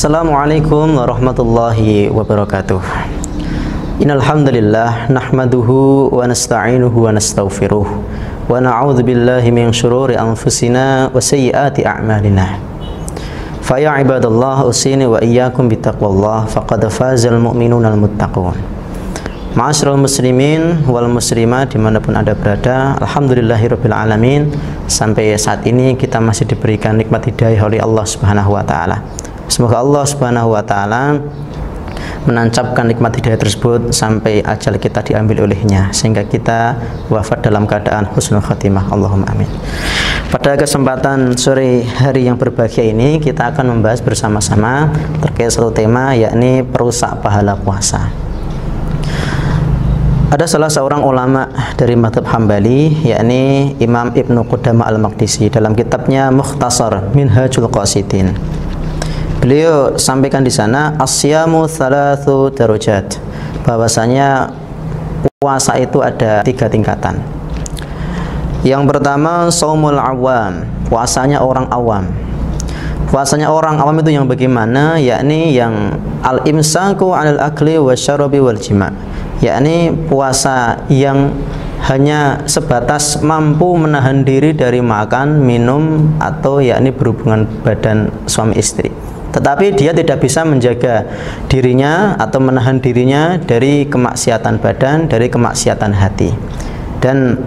Assalamualaikum warahmatullahi wabarakatuh. Innal hamdalillah nahmaduhu wa nasta'inuhu wa nastaghfiruh wa na'udzu billahi min shururi anfusina wa sayyiati a'malina. Fa ya ibadallah usini wa iyyakum bittaqwallah faqad fazal mu'minunal muttaqun. Ma'asyiral muslimin wal muslimat dimanapun Anda berada, alhamdulillahirabbil alamin. Sampai saat ini kita masih diberikan nikmat hidayah oleh Allah Subhanahu wa taala. Semoga Allah Subhanahu wa taala menancapkan nikmat hidayah tersebut sampai ajal kita diambil olehnya, sehingga kita wafat dalam keadaan husnul khatimah. Allahumma amin. Pada kesempatan sore hari yang berbahagia ini, kita akan membahas bersama-sama terkait satu tema, yakni perusak pahala puasa. Ada salah seorang ulama dari mazhab Hambali, yakni Imam Ibnu Qudamah Al-Maqdisi, dalam kitabnya Mukhtasar Minhajul Qasidin. Beliau sampaikan di sana asyamu thalathu darajat, bahwasanya puasa itu ada 3 tingkatan. Yang pertama shaumul awam, puasanya orang awam. Puasanya orang awam itu yang bagaimana? Yakni yang al-imsaku 'anil akli wasyarabi wal jima', yakni puasa yang hanya sebatas mampu menahan diri dari makan, minum, atau yakni berhubungan badan suami istri. Tetapi dia tidak bisa menjaga dirinya atau menahan dirinya dari kemaksiatan badan, dari kemaksiatan hati. Dan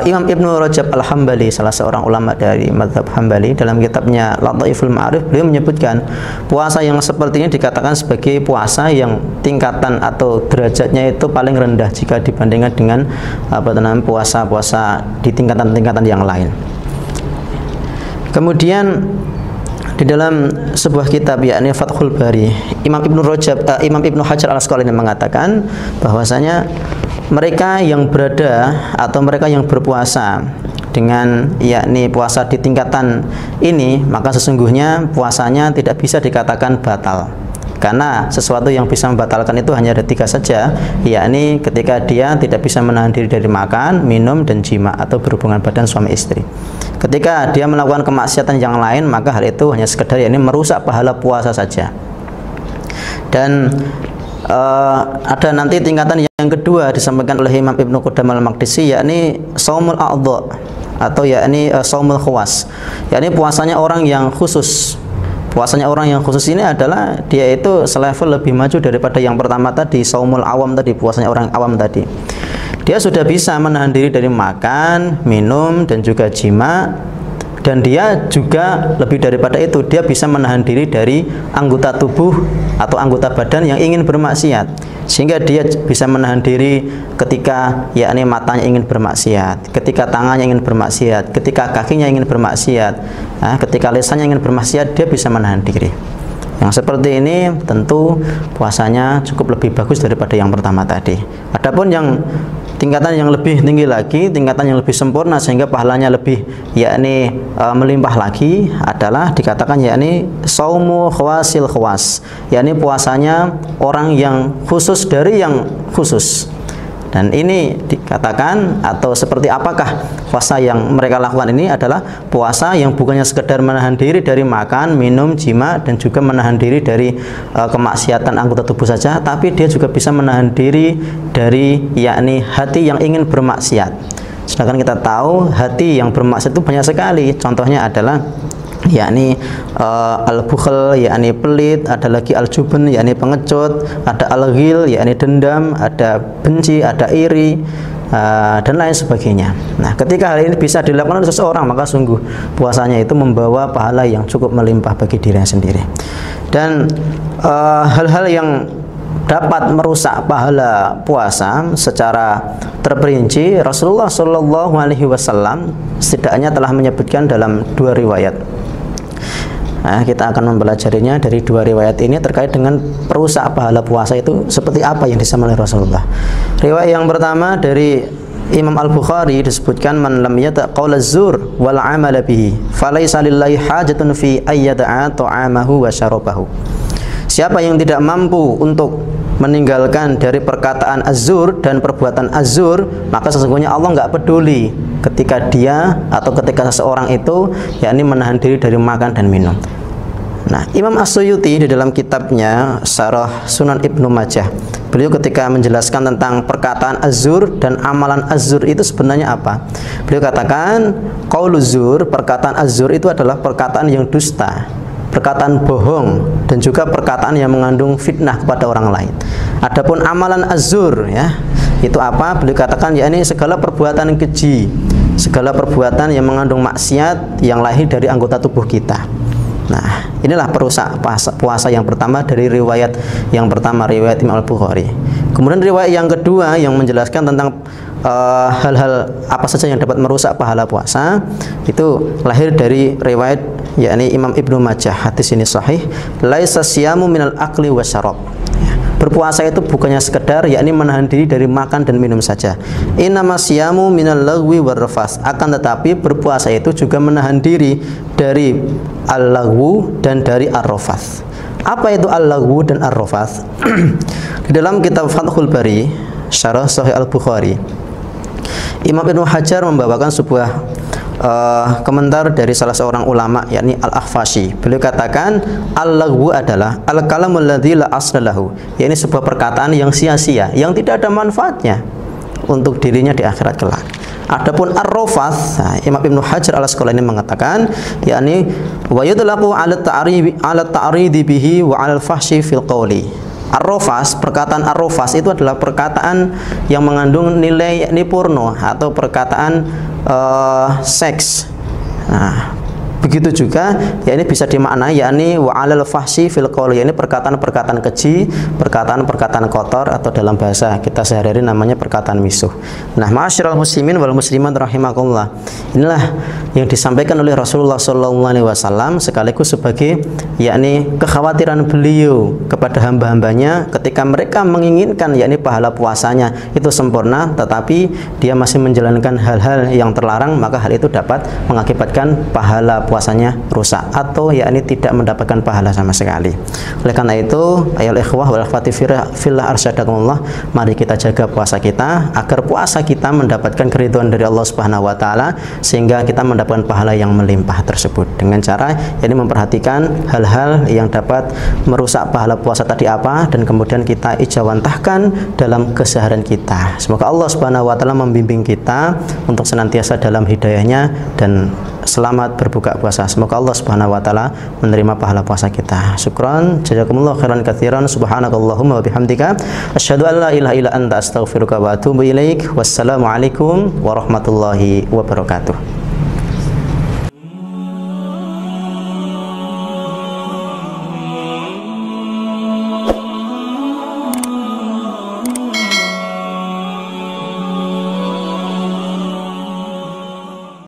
Imam Ibnu Rajab Al-Hambali, salah seorang ulama dari mazhab Hambali, dalam kitabnya Lataiful Ma'arif, beliau menyebutkan puasa yang seperti ini dikatakan sebagai puasa yang tingkatan atau derajatnya itu paling rendah jika dibandingkan dengan puasa-puasa di tingkatan-tingkatan yang lain. Kemudian di dalam sebuah kitab, yakni Fathul Bari, Imam Ibnu Hajar Al-Asqalani mengatakan bahwasanya mereka yang berada atau mereka yang berpuasa dengan yakni puasa di tingkatan ini, maka sesungguhnya puasanya tidak bisa dikatakan batal. Karena sesuatu yang bisa membatalkan itu hanya ada 3 saja, yakni ketika dia tidak bisa menahan diri dari makan, minum, dan jima atau berhubungan badan suami istri. Ketika dia melakukan kemaksiatan yang lain, maka hal itu hanya sekedar yakni merusak pahala puasa saja. Dan ada nanti tingkatan yang kedua disampaikan oleh Imam Ibnu Qudamah Al-Maqdisi, yakni shaumul a'dha atau yakni shaumul khawas, yakni puasanya orang yang khusus. Puasanya orang yang khusus ini adalah dia itu selevel lebih maju daripada yang pertama tadi, shaumul awam tadi, puasanya orang awam tadi. Dia sudah bisa menahan diri dari makan, minum, dan juga jima. Dan dia juga lebih daripada itu, dia bisa menahan diri dari anggota tubuh atau anggota badan yang ingin bermaksiat, sehingga dia bisa menahan diri ketika yakni matanya ingin bermaksiat, ketika tangannya ingin bermaksiat, ketika kakinya ingin bermaksiat, ketika lisannya ingin bermaksiat, dia bisa menahan diri. Yang seperti ini tentu puasanya cukup lebih bagus daripada yang pertama tadi. Adapun yang tingkatan yang lebih tinggi lagi, tingkatan yang lebih sempurna sehingga pahalanya lebih yakni melimpah lagi adalah dikatakan yakni shaumu khawasil khawas, yakni puasanya orang yang khusus dari yang khusus. Dan ini dikatakan atau seperti apakah puasa yang mereka lakukan ini adalah puasa yang bukannya sekedar menahan diri dari makan, minum, jima, dan juga menahan diri dari kemaksiatan anggota tubuh saja, tapi dia juga bisa menahan diri dari yakni hati yang ingin bermaksiat. Sedangkan kita tahu hati yang bermaksiat itu banyak sekali. Contohnya adalah yakni al-bukhl, yakni pelit, ada lagi al-jubn, yakni pengecut, ada al-ghil, yakni dendam, ada benci, ada iri, dan lain sebagainya. Nah, ketika hal ini bisa dilakukan oleh seseorang, maka sungguh puasanya itu membawa pahala yang cukup melimpah bagi dirinya sendiri. Dan hal-hal yang dapat merusak pahala puasa secara terperinci, Rasulullah Shallallahu Alaihi Wasallam setidaknya telah menyebutkan dalam 2 riwayat. Nah, kita akan mempelajarinya dari 2 riwayat ini terkait dengan perusak pahala puasa itu seperti apa yang disampaikan oleh Rasulullah. Riwayat yang pertama dari Imam Al-Bukhari disebutkan, man lam yata' qaula zur wal 'amala bihi falaysa lillahi hajatun fi ayyada'a ta'amahu wa syarabahu. Siapa yang tidak mampu untuk meninggalkan dari perkataan az-zur dan perbuatan az-zur, maka sesungguhnya Allah nggak peduli ketika dia atau ketika seseorang itu yakni menahan diri dari makan dan minum. Nah, Imam As-Suyuti di dalam kitabnya Syarah Sunan Ibnu Majah, beliau ketika menjelaskan tentang perkataan az-zur dan amalan az-zur itu sebenarnya apa? Beliau katakan, qauluz zur, perkataan az-zur itu adalah perkataan yang dusta, perkataan bohong, dan juga perkataan yang mengandung fitnah kepada orang lain. Adapun amalan az-zur, ya, itu apa? Beliau katakan, yakni segala perbuatan keji, segala perbuatan yang mengandung maksiat yang lahir dari anggota tubuh kita. Nah, inilah perusak puasa yang pertama dari riwayat yang pertama, riwayat Imam Al-Bukhari. Kemudian riwayat yang kedua yang menjelaskan tentang hal-hal apa saja yang dapat merusak pahala puasa, itu lahir dari riwayat yakni Imam Ibnu Majah. Hadis ini sahih, laisa siyamu minal akli wasyarab. Berpuasa itu bukannya sekedar yakni menahan diri dari makan dan minum saja. Innama siyamu minal lagwi warrafas. Akan tetapi berpuasa itu juga menahan diri dari al-lagwu dan dari ar-rafath. Apa itu al-lagwu dan ar-rafath? Di dalam kitab Fathul Bari, Syarah Sahih Al-Bukhari, Imam Ibnu Hajar membawakan sebuah komentar dari salah seorang ulama, yakni Al-Akhfashi. Beliau katakan, al-lagwu adalah al-kalamul ladzi la asla lahu, yakni sebuah perkataan yang sia-sia, yang tidak ada manfaatnya untuk dirinya di akhirat kelak. Adapun ar-rafath, nah, Imam Ibnu Hajar Al-Asqalani mengatakan, yakni wa yudlaqu 'ala ta'ridi bihi wa 'ala al-fahsyi fil qawli. Ar-rafas, perkataan ar-rafas itu adalah perkataan yang mengandung nilai yakni porno atau perkataan seks. Nah, begitu juga ya ini bisa dimaknai yakni wa 'alal fahsyi fil qauli, yakni perkataan-perkataan keji, perkataan-perkataan kotor, atau dalam bahasa kita sehari-hari namanya perkataan misuh. Nah, ma'asyiral muslimin wal muslimat rahimakumullah. Inilah yang disampaikan oleh Rasulullah SAW sekaligus sebagai yakni kekhawatiran beliau kepada hamba-hambanya ketika mereka menginginkan yakni pahala puasanya itu sempurna, tetapi dia masih menjalankan hal-hal yang terlarang, maka hal itu dapat mengakibatkan pahala puasanya rusak atau yakni tidak mendapatkan pahala sama sekali. Oleh karena itu, ayol ikhwah wal akhwati fillah arsyadakumullah, mari kita jaga puasa kita agar puasa kita mendapatkan keridhaan dari Allah Subhanahu wa taala, sehingga kita mendapatkan pahala yang melimpah tersebut dengan cara yakni memperhatikan hal-hal yang dapat merusak pahala puasa tadi apa, dan kemudian kita ijawantahkan dalam keseharian kita. Semoga Allah Subhanahu wa taala membimbing kita untuk senantiasa dalam hidayahnya dan selamat berbuka puasa. Semoga Allah Subhanahu wa taala menerima pahala puasa kita. Syukran, jazakumullah khairan katsiran. Subhanakallahumma wa bihamdika asyhadu an la ilaha illa anta astaghfiruka wa atubu ilaik. Wassalamualaikum warahmatullahi wabarakatuh.